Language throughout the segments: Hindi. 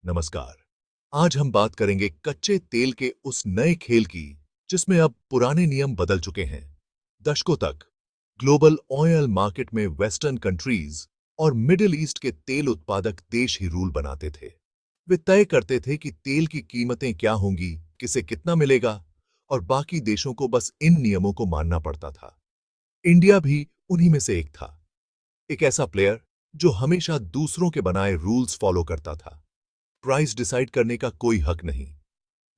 नमस्कार। आज हम बात करेंगे कच्चे तेल के उस नए खेल की जिसमें अब पुराने नियम बदल चुके हैं। दशकों तक ग्लोबल ऑयल मार्केट में वेस्टर्न कंट्रीज और मिडिल ईस्ट के तेल उत्पादक देश ही रूल बनाते थे। वे तय करते थे कि तेल की कीमतें क्या होंगी, किसे कितना मिलेगा, और बाकी देशों को बस इन नियमों को मानना पड़ता था। इंडिया भी उन्हीं में से एक था, एक ऐसा प्लेयर जो हमेशा दूसरों के बनाए रूल्स फॉलो करता था। प्राइस डिसाइड करने का कोई हक नहीं,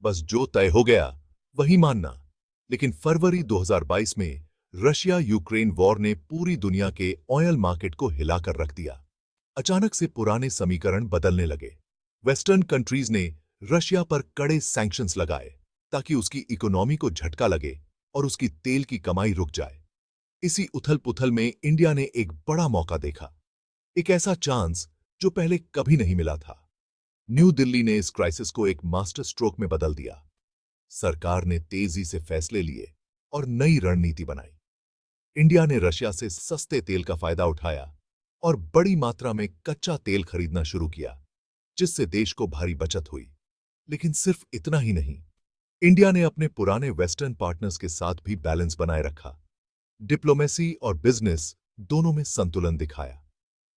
बस जो तय हो गया वही मानना। लेकिन फरवरी 2022 में रशिया यूक्रेन वॉर ने पूरी दुनिया के ऑयल मार्केट को हिलाकर रख दिया। अचानक से पुराने समीकरण बदलने लगे। वेस्टर्न कंट्रीज ने रशिया पर कड़े सैंक्शंस लगाए ताकि उसकी इकोनॉमी को झटका लगे और उसकी तेल की कमाई रुक जाए। इसी उथल-पुथल में इंडिया ने एक बड़ा मौका देखा, एक ऐसा चांस जो पहले कभी नहीं मिला था। न्यू दिल्ली ने इस क्राइसिस को एक मास्टर स्ट्रोक में बदल दिया। सरकार ने तेजी से फैसले लिए और नई रणनीति बनाई। इंडिया ने रशिया से सस्ते तेल का फायदा उठाया और बड़ी मात्रा में कच्चा तेल खरीदना शुरू किया, जिससे देश को भारी बचत हुई। लेकिन सिर्फ इतना ही नहीं, इंडिया ने अपने पुराने वेस्टर्न पार्टनर्स के साथ भी बैलेंस बनाए रखा। डिप्लोमेसी और बिजनेस दोनों में संतुलन दिखाया।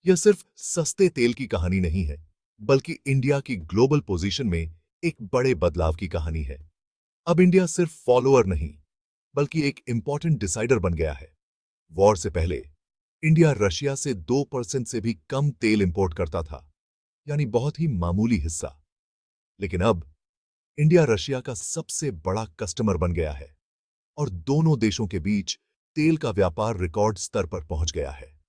यह सिर्फ सस्ते तेल की कहानी नहीं है, बल्कि इंडिया की ग्लोबल पोजीशन में एक बड़े बदलाव की कहानी है। अब इंडिया सिर्फ फॉलोअर नहीं, बल्कि एक इंपॉर्टेंट डिसाइडर बन गया है। वॉर से पहले इंडिया रशिया से 2% से भी कम तेल इंपोर्ट करता था, यानी बहुत ही मामूली हिस्सा। लेकिन अब इंडिया रशिया का सबसे बड़ा कस्टमर बन गया है और दोनों देशों के बीच तेल का व्यापार रिकॉर्ड स्तर पर पहुंच गया है।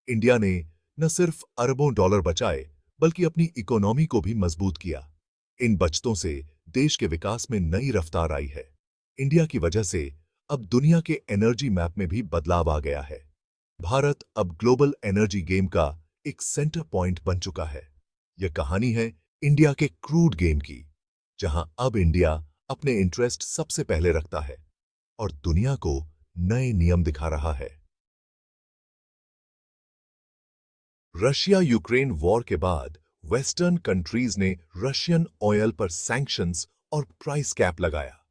इंडिया ने न सिर्फ अरबों डॉलर बचाए, बल्कि अपनी इकोनॉमी को भी मजबूत किया। इन बचतों से देश के विकास में नई रफ्तार आई है। इंडिया की वजह से अब दुनिया के एनर्जी मैप में भी बदलाव आ गया है। भारत अब ग्लोबल एनर्जी गेम का एक सेंटर पॉइंट बन चुका है। यह कहानी है इंडिया के क्रूड गेम की, जहां अब इंडिया अपने इंटरेस्ट सबसे पहले रखता है और दुनिया को नए नियम दिखा रहा है। रशिया यूक्रेन वॉर के बाद वेस्टर्न कंट्रीज ने रशियन ऑयल पर सैंक्शंस और प्राइस कैप लगाया,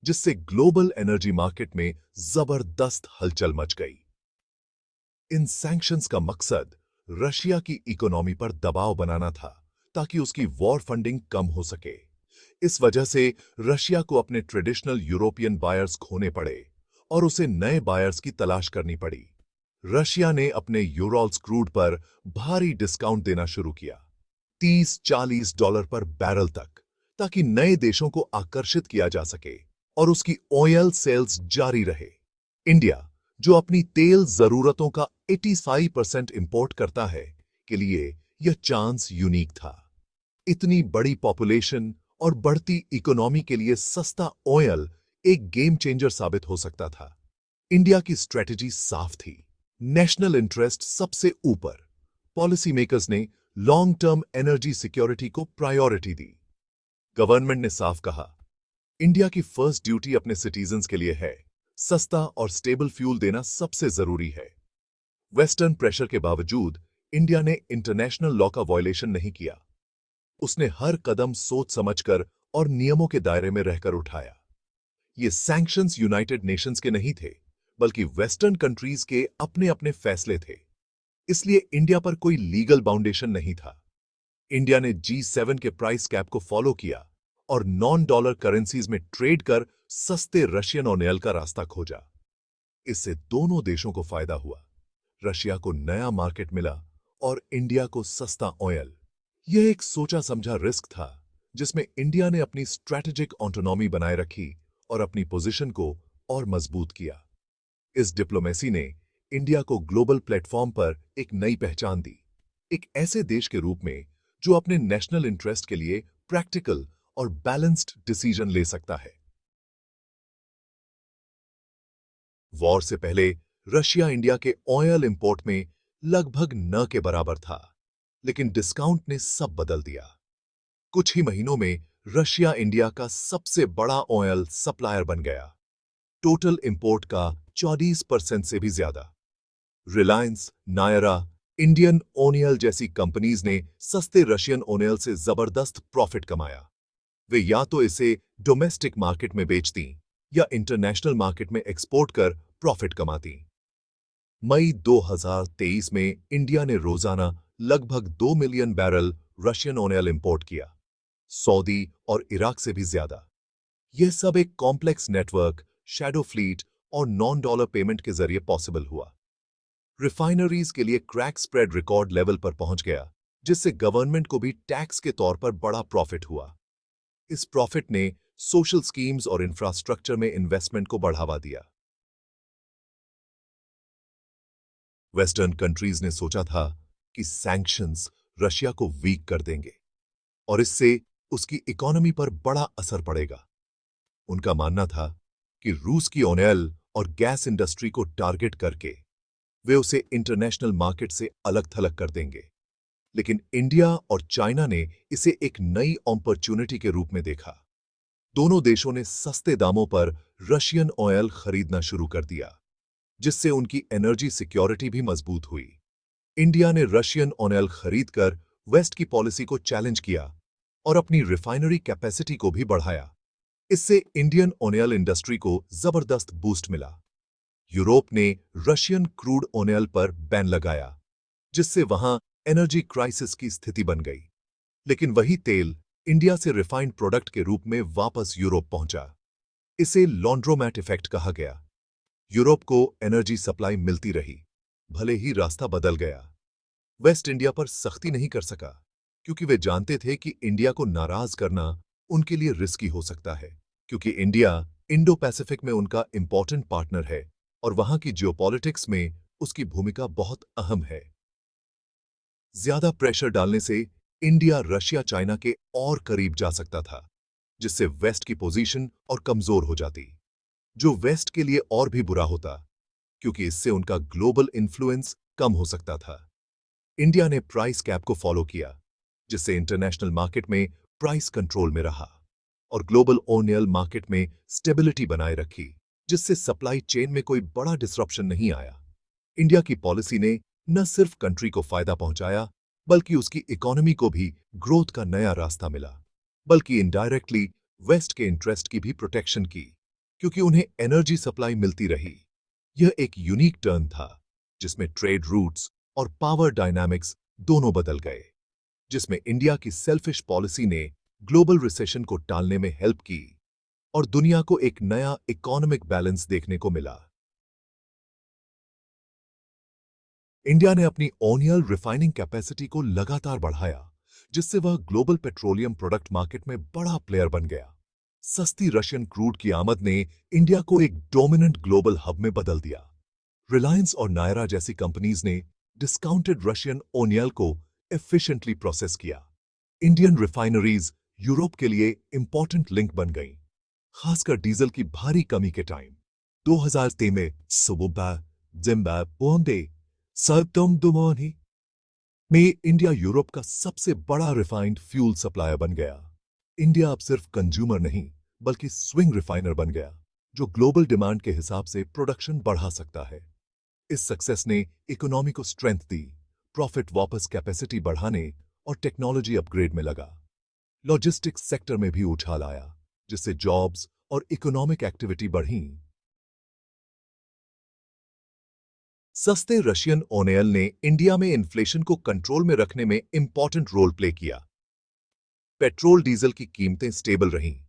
जिससे ग्लोबल एनर्जी मार्केट में जबरदस्त हलचल मच गई। इन सैंक्शंस का मकसद रशिया की इकोनॉमी पर दबाव बनाना था, ताकि उसकी वॉर फंडिंग कम हो सके। इस वजह से रशिया को अपने ट्रेडिशनल यूरोपियन बायर्स खोने पड़े और उसे नए बायर्स की तलाश करनी पड़ी। रशिया ने अपने यूरोल्स क्रूड पर भारी डिस्काउंट देना शुरू किया, 30-40 डॉलर पर बैरल तक, ताकि नए देशों को आकर्षित किया जा सके और उसकी ऑयल सेल्स जारी रहे। इंडिया, जो अपनी तेल जरूरतों का 85% इंपोर्ट करता है, के लिए यह चांस यूनिक था। इतनी बड़ी पॉपुलेशन और बढ़ती इकोनॉमी के लिए सस्ता ऑयल एक गेम चेंजर साबित हो सकता था। इंडिया की स्ट्रेटजी साफ थी, नेशनल इंटरेस्ट सबसे ऊपर। पॉलिसी मेकर्स ने लॉन्ग टर्म एनर्जी सिक्योरिटी को प्रायोरिटी दी। गवर्नमेंट ने साफ कहा, इंडिया की फर्स्ट ड्यूटी अपने सिटीजन्स के लिए है, सस्ता और स्टेबल फ्यूल देना सबसे जरूरी है। वेस्टर्न प्रेशर के बावजूद इंडिया ने इंटरनेशनल लॉ का वायलेशन नहीं किया। उसने हर कदम सोच समझकर और नियमों के दायरे में रहकर उठाया। ये सैंक्शंस यूनाइटेड नेशंस के नहीं थे, बल्कि वेस्टर्न कंट्रीज के अपने अपने फैसले थे। इसलिए इंडिया पर कोई लीगल बाउंडेशन नहीं था। इंडिया ने G7 के प्राइस कैप को फॉलो किया और नॉन डॉलर करेंसीज में ट्रेड कर सस्ते रशियन ऑयल का रास्ता खोजा। इससे दोनों देशों को फायदा हुआ। रशिया को नया मार्केट मिला और इंडिया को सस्ता ऑयल। यह एक सोचा समझा रिस्क था, जिसमें इंडिया ने अपनी स्ट्रैटेजिक ऑटोनॉमी बनाए रखी और अपनी पोजीशन को और मजबूत किया। इस डिप्लोमेसी ने इंडिया को ग्लोबल प्लेटफॉर्म पर एक नई पहचान दी, एक ऐसे देश के रूप में जो अपने नेशनल इंटरेस्ट के लिए प्रैक्टिकल और बैलेंस्ड डिसीजन ले सकता है। वॉर से पहले रशिया इंडिया के ऑयल इंपोर्ट में लगभग न के बराबर था, लेकिन डिस्काउंट ने सब बदल दिया। कुछ ही महीनों में रशिया इंडिया का सबसे बड़ा ऑयल सप्लायर बन गया, टोटल इंपोर्ट का 40% से भी ज्यादा। रिलायंस, नायरा, इंडियन ओनियल जैसी कंपनीज ने सस्ते रशियन ओनियल से जबरदस्त प्रॉफिट कमाया। वे या तो इसे डोमेस्टिक मार्केट में बेचती या इंटरनेशनल मार्केट में एक्सपोर्ट कर प्रॉफिट कमाती। मई 2023 में इंडिया ने रोजाना लगभग 2 मिलियन बैरल रशियन ओनियल इंपोर्ट किया, सऊदी और इराक से भी ज्यादा। यह सब एक कॉम्प्लेक्स नेटवर्क, शैडो फ्लीट और नॉन डॉलर पेमेंट के जरिए पॉसिबल हुआ। रिफाइनरीज के लिए क्रैक स्प्रेड रिकॉर्ड लेवल पर पहुंच गया, जिससे गवर्नमेंट को भी टैक्स के तौर पर बड़ा प्रॉफिट हुआ। इस प्रॉफिट ने सोशल स्कीम्स और इंफ्रास्ट्रक्चर में इन्वेस्टमेंट को बढ़ावा दिया। वेस्टर्न कंट्रीज ने सोचा था कि सैंक्शंस रशिया को वीक कर देंगे और इससे उसकी इकोनॉमी पर बड़ा असर पड़ेगा। उनका मानना था कि रूस की ऑयल और गैस इंडस्ट्री को टारगेट करके वे उसे इंटरनेशनल मार्केट से अलग थलग कर देंगे। लेकिन इंडिया और चाइना ने इसे एक नई अपॉर्चुनिटी के रूप में देखा। दोनों देशों ने सस्ते दामों पर रशियन ऑयल खरीदना शुरू कर दिया, जिससे उनकी एनर्जी सिक्योरिटी भी मजबूत हुई। इंडिया ने रशियन ऑयल खरीदकर वेस्ट की पॉलिसी को चैलेंज किया और अपनी रिफाइनरी कैपेसिटी को भी बढ़ाया। इससे इंडियन ऑयल इंडस्ट्री को जबरदस्त बूस्ट मिला। यूरोप ने रशियन क्रूड ऑयल पर बैन लगाया, जिससे वहां एनर्जी क्राइसिस की स्थिति बन गई। लेकिन वही तेल इंडिया से रिफाइंड प्रोडक्ट के रूप में वापस यूरोप पहुंचा। इसे लॉन्ड्रोमैट इफेक्ट कहा गया। यूरोप को एनर्जी सप्लाई मिलती रही, भले ही रास्ता बदल गया। वेस्ट इंडिया पर सख्ती नहीं कर सका, क्योंकि वे जानते थे कि इंडिया को नाराज करना उनके लिए रिस्की हो सकता है, क्योंकि इंडिया इंडो पैसिफिक में उनका इंपॉर्टेंट पार्टनर है और वहां की जियोपॉलिटिक्स में उसकी भूमिका बहुत अहम है। ज्यादा प्रेशर डालने से इंडिया रशिया चाइना के और करीब जा सकता था, जिससे वेस्ट की पोजीशन और कमजोर हो जाती, जो वेस्ट के लिए और भी बुरा होता, क्योंकि इससे उनका ग्लोबल इन्फ्लुएंस कम हो सकता था। इंडिया ने प्राइस कैप को फॉलो किया, जिससे इंटरनेशनल मार्केट में प्राइस कंट्रोल में रहा और ग्लोबल ऑयल मार्केट में स्टेबिलिटी बनाए रखी, जिससे सप्लाई चेन में कोई बड़ा डिसरप्शन नहीं आया। इंडिया की पॉलिसी ने न सिर्फ कंट्री को फायदा पहुंचाया, बल्कि उसकी इकोनॉमी को भी ग्रोथ का नया रास्ता मिला, बल्कि इनडायरेक्टली वेस्ट के इंटरेस्ट की भी प्रोटेक्शन की, क्योंकि उन्हें एनर्जी सप्लाई मिलती रही। यह एक यूनिक टर्न था, जिसमें ट्रेड रूट्स और पावर डायनामिक्स दोनों बदल गए, जिसमें इंडिया की सेल्फिश पॉलिसी ने ग्लोबल रिसेशन को टालने में हेल्प की और दुनिया को एक नया इकोनॉमिक बैलेंस देखने को मिला। इंडिया ने अपनी ऑयल रिफाइनिंग कैपेसिटी को लगातार बढ़ाया, जिससे वह ग्लोबल पेट्रोलियम प्रोडक्ट मार्केट में बड़ा प्लेयर बन गया। सस्ती रशियन क्रूड की आमद ने इंडिया को एक डोमिनेंट ग्लोबल हब में बदल दिया। रिलायंस और नायरा जैसी कंपनीज ने डिस्काउंटेड रशियन ऑयल को एफिशिएंटली प्रोसेस किया। इंडियन रिफाइनरीज यूरोप के लिए इंपॉर्टेंट लिंक बन गईं, खासकर डीजल की भारी कमी के टाइम। 2003 में सुबुबा जिम्बाब्वे सर्वतोमुई में इंडिया यूरोप का सबसे बड़ा रिफाइंड फ्यूल सप्लायर बन गया। इंडिया अब सिर्फ कंज्यूमर नहीं, बल्कि स्विंग रिफाइनर बन गया, जो ग्लोबल डिमांड के हिसाब से प्रोडक्शन बढ़ा सकता है। इस सक्सेस ने इकोनॉमी को स्ट्रेंथ दी, प्रॉफिट वापस कैपेसिटी बढ़ाने और टेक्नोलॉजी अपग्रेड में लगा। लॉजिस्टिक्स सेक्टर में भी उछाल आया, जिससे जॉब्स और इकोनॉमिक एक्टिविटी बढ़ी। सस्ते रशियन ऑयल ने इंडिया में इन्फ्लेशन को कंट्रोल में रखने में इंपॉर्टेंट रोल प्ले किया। पेट्रोल डीजल की कीमतें स्टेबल रहीं,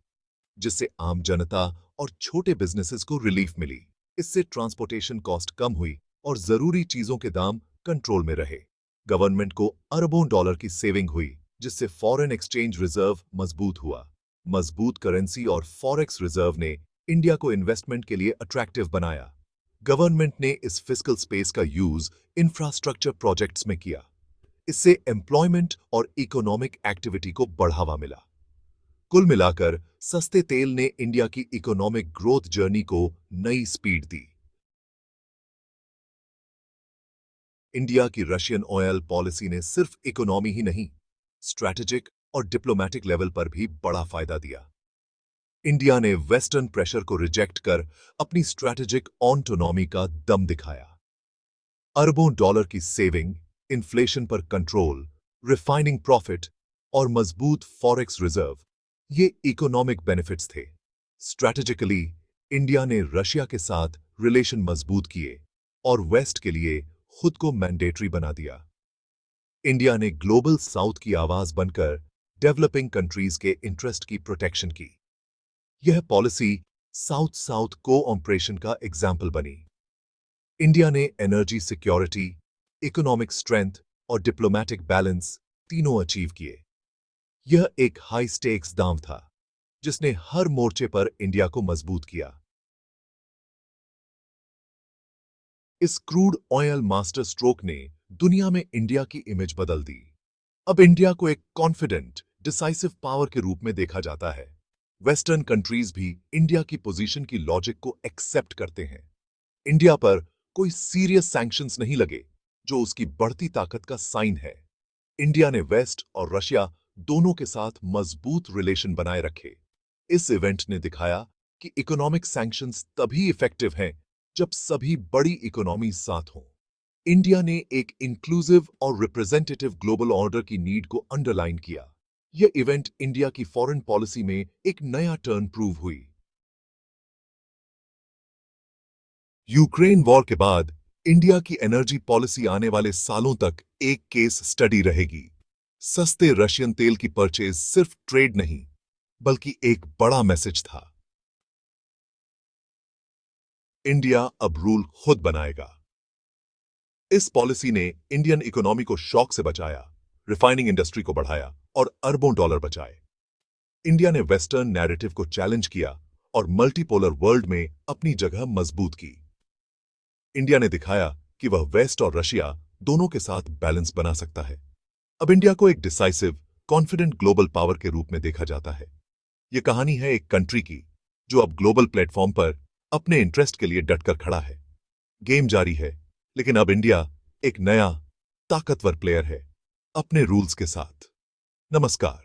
जिससे आम जनता और छोटे बिजनेसेस को रिलीफ मिली। इससे ट्रांसपोर्टेशन कॉस्ट कम हुई और जरूरी चीजों के दाम कंट्रोल में रहे। गवर्नमेंट को अरबों डॉलर की सेविंग हुई, जिससे फॉरेन एक्सचेंज रिजर्व मजबूत हुआ। मजबूत करेंसी और फॉरेक्स रिजर्व ने इंडिया को इन्वेस्टमेंट के लिए अट्रैक्टिव बनाया। गवर्नमेंट ने इस फिस्कल स्पेस का यूज इंफ्रास्ट्रक्चर प्रोजेक्ट्स में किया। इससे एम्प्लॉयमेंट और इकोनॉमिक एक्टिविटी को बढ़ावा मिला। कुल मिलाकर सस्ते तेल ने इंडिया की इकोनॉमिक ग्रोथ जर्नी को नई स्पीड दी। इंडिया की रशियन ऑयल पॉलिसी ने सिर्फ इकोनॉमी ही नहीं, स्ट्रैटेजिक और डिप्लोमैटिक लेवल पर भी बड़ा फायदा दिया। इंडिया ने वेस्टर्न प्रेशर को रिजेक्ट कर अपनी स्ट्रैटेजिक ऑटोनॉमी का दम दिखाया। अरबों डॉलर की सेविंग, इन्फ्लेशन पर कंट्रोल, रिफाइनिंग प्रॉफिट और मजबूत फॉरेक्स रिजर्व, ये इकोनॉमिक बेनिफिट्स थे। स्ट्रैटेजिकली इंडिया ने रशिया के साथ रिलेशन मजबूत किए और वेस्ट के लिए खुद को मैंडेटरी बना दिया। इंडिया ने ग्लोबल साउथ की आवाज बनकर डेवलपिंग कंट्रीज के इंटरेस्ट की प्रोटेक्शन की। यह पॉलिसी साउथ साउथ कोऑपरेशन का एग्जाम्पल बनी। इंडिया ने एनर्जी सिक्योरिटी, इकोनॉमिक स्ट्रेंथ और डिप्लोमैटिक बैलेंस तीनों अचीव किए। यह एक हाई स्टेक्स दांव था जिसने हर मोर्चे पर इंडिया को मजबूत किया। इस क्रूड ऑयल मास्टर स्ट्रोक ने दुनिया में इंडिया की इमेज बदल दी। अब इंडिया को एक कॉन्फिडेंट, डिसाइसिव पावर के रूप में देखा जाता है। वेस्टर्न कंट्रीज भी इंडिया की पोजीशन की लॉजिक को एक्सेप्ट करते हैं। इंडिया पर कोई सीरियस सैंक्शंस नहीं लगे, जो उसकी बढ़ती ताकत का साइन है। इंडिया ने वेस्ट और रशिया दोनों के साथ मजबूत रिलेशन बनाए रखे। इस इवेंट ने दिखाया कि इकोनॉमिक सैंक्शंस तभी इफेक्टिव हैं जब सभी बड़ी इकोनॉमी साथ हों। इंडिया ने एक इंक्लूसिव और रिप्रेजेंटेटिव ग्लोबल ऑर्डर की नीड को अंडरलाइन किया। यह इवेंट इंडिया की फॉरेन पॉलिसी में एक नया टर्न प्रूव हुई। यूक्रेन वॉर के बाद इंडिया की एनर्जी पॉलिसी आने वाले सालों तक एक केस स्टडी रहेगी। सस्ते रशियन तेल की परचेज सिर्फ ट्रेड नहीं, बल्कि एक बड़ा मैसेज था। इंडिया अब रूल खुद बनाएगा। इस पॉलिसी ने इंडियन इकोनॉमी को शॉक से बचाया, रिफाइनिंग इंडस्ट्री को बढ़ाया और अरबों डॉलर बचाए। इंडिया ने वेस्टर्न नैरेटिव को चैलेंज किया और मल्टीपोलर वर्ल्ड में अपनी जगह मजबूत की। इंडिया ने दिखाया कि वह वेस्ट और रशिया दोनों के साथ बैलेंस बना सकता है। अब इंडिया को एक डिसाइसिव, कॉन्फिडेंट ग्लोबल पावर के रूप में देखा जाता है। यह कहानी है एक कंट्री की जो अब ग्लोबल प्लेटफॉर्म पर अपने इंटरेस्ट के लिए डटकर खड़ा है। गेम जारी है, लेकिन अब इंडिया एक नया, ताकतवर प्लेयर है, अपने रूल्स के साथ। नमस्कार।